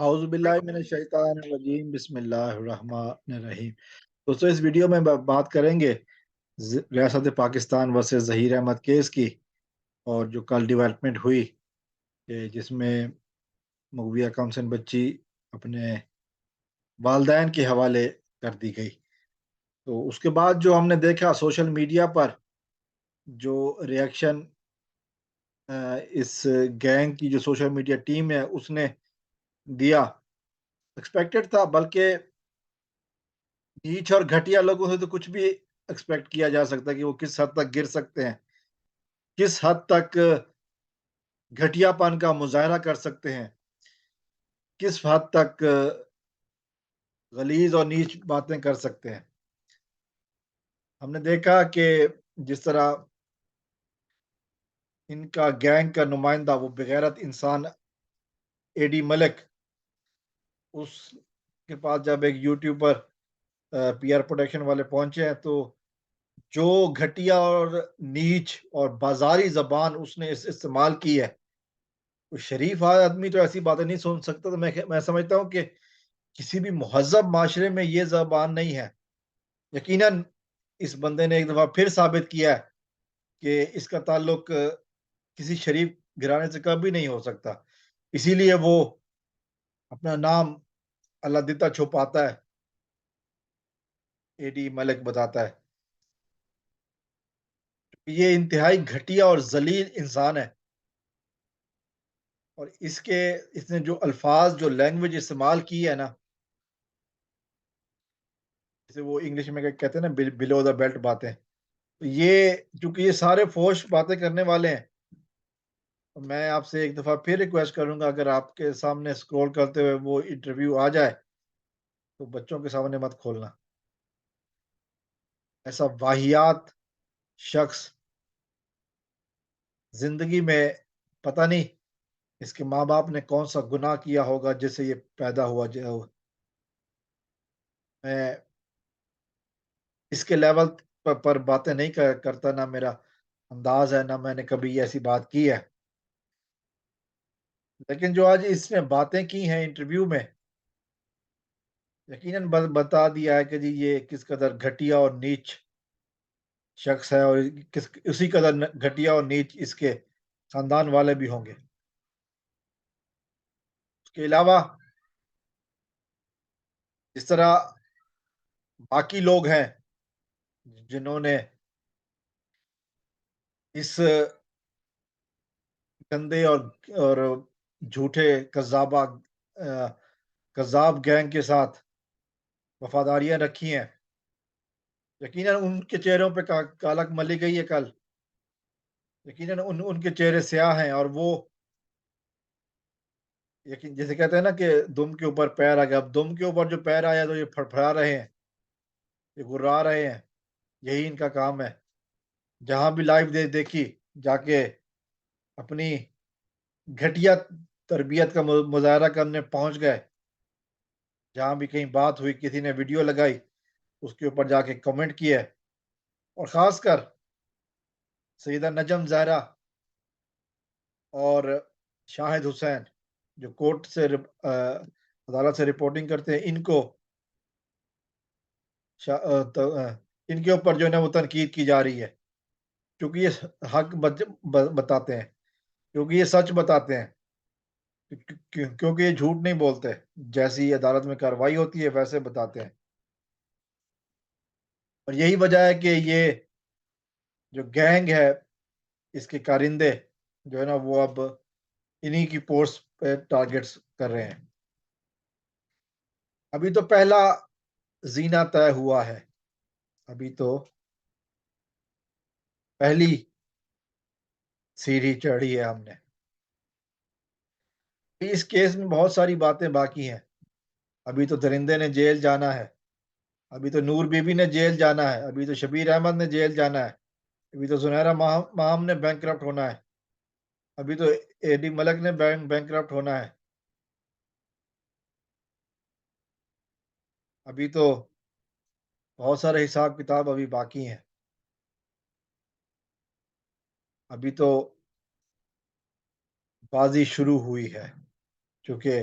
اعوذ باللہ من الشیطان الرجیم بسم اللہ الرحمن الرحیم۔ دوستو اس ویڈیو میں بات کریں گے ریاست پاکستان ورسز ظہیر احمد کیس کی، اور جو کل ڈیولپمنٹ ہوئی کہ جس میں مغویہ کمسن بچی اپنے والدین کے حوالے کر دی گئی۔ تو اس کے بعد جو ہم نے دیکھا سوشل میڈیا پر جو ریاکشن اس گینگ کی جو سوشل میڈیا ٹیم ہے اس نے دیا، ایکسپیکٹڈ تھا، بلکہ نیچ اور گھٹیا لوگوں سے تو کچھ بھی ایکسپیکٹ کیا جا سکتا ہے کہ وہ کس حد تک گر سکتے ہیں، کس حد تک گھٹیا پن کا مظاہرہ کر سکتے ہیں، کس حد تک غلیظ اور نیچ باتیں کر سکتے ہیں۔ ہم نے دیکھا کہ جس طرح ان کا گینگ کا نمائندہ وہ بغیرت انسان اے ڈی ملک، اس کے پاس جب ایک یوٹیوب پر پی آر پروٹیکشن والے پہنچے ہیں تو جو گھٹیا اور نیچ اور بازاری زبان اس نے استعمال کی ہے، کوئی شریف آدمی تو ایسی باتیں نہیں سن سکتا۔ تو میں سمجھتا ہوں کہ کسی بھی مہذب معاشرے میں یہ زبان نہیں ہے۔ یقیناً اس بندے نے ایک دفعہ پھر ثابت کیا ہے کہ اس کا تعلق کسی شریف گھرانے سے کبھی نہیں ہو سکتا، اسی لیے وہ اپنا نام اللہ دیتا چھپاتا ہے، اے ڈی ملک بتاتا ہے۔ یہ انتہائی گھٹیا اور ذلیل انسان ہے، اور اس نے جو الفاظ جو لینگویج استعمال کی ہے نا، جسے وہ انگلش میں کہتے ہیں نا بلو دا بیلٹ باتیں، تو یہ چونکہ یہ سارے فوش باتیں کرنے والے ہیں، تو میں آپ سے ایک دفعہ پھر ریکویسٹ کروں گا، اگر آپ کے سامنے اسکرول کرتے ہوئے وہ انٹرویو آ جائے تو بچوں کے سامنے مت کھولنا۔ ایسا واہیات شخص زندگی میں پتہ نہیں اس کے ماں باپ نے کون سا گناہ کیا ہوگا جس سے یہ پیدا ہوا۔ میں اس کے لیول پر باتیں نہیں کرتا، نہ میرا انداز ہے، نہ میں نے کبھی ایسی بات کی ہے، لیکن جو آج اس نے باتیں کی ہیں انٹرویو میں، یقیناً بتا دیا ہے کہ جی یہ کس قدر گھٹیا اور نیچ شخص ہے، اور اسی قدر گھٹیا اور نیچ اس کے خاندان والے بھی ہوں گے۔ اس کے علاوہ اس طرح باقی لوگ ہیں جنہوں نے اس گندے اور جھوٹے کذاب گینگ کے ساتھ وفاداریاں رکھی ہیں، یقیناً ان کے چہروں پہ کالک ملی گئی ہے کل، یقیناً ان کے چہرے سیاہ ہیں، اور وہ جیسے کہتے ہیں نا کہ دم کے اوپر پیر آ گیا، اب دم کے اوپر جو پیر آیا تو یہ پھڑپھڑا رہے ہیں، یہ گرا رہے ہیں، یہی ان کا کام ہے۔ جہاں بھی لائیو دیکھی جا کے اپنی گھٹیا تربیت کا مظاہرہ کرنے پہنچ گئے، جہاں بھی کہیں بات ہوئی کسی نے ویڈیو لگائی اس کے اوپر جا کے کمنٹ کیا، اور خاص کر سیدہ نجم زہرا اور شاہد حسین جو کورٹ سے عدالت سے رپورٹنگ کرتے ہیں، ان کے اوپر جو ہے نا وہ تنقید کی جا رہی ہے، کیونکہ یہ حق بتاتے ہیں، کیونکہ یہ سچ بتاتے ہیں، کیونکہ یہ جھوٹ نہیں بولتے، جیسی عدالت میں کارروائی ہوتی ہے ویسے بتاتے ہیں۔ اور یہی وجہ ہے کہ یہ جو گینگ ہے، اس کے کارندے جو ہے نا وہ اب انہی کی پوسٹ پہ ٹارگٹس کر رہے ہیں۔ ابھی تو پہلا زینہ طے ہوا ہے، ابھی تو پہلی سیڑھی چڑھی ہے ہم نے۔ اس کیس میں بہت ساری باتیں باقی ہیں، ابھی تو درندے نے جیل جانا ہے، ابھی تو نور بی بی نے جیل جانا ہے، ابھی تو شبیر احمد نے جیل جانا ہے، ابھی تو زنیرہ ماہم نے بینکرپٹ ہونا ہے، ابھی تو اے ڈی ملک نے بینکرپٹ ہونا ہے، ابھی تو بہت سارے حساب کتاب ابھی باقی ہیں، ابھی تو بازی شروع ہوئی ہے، کیونکہ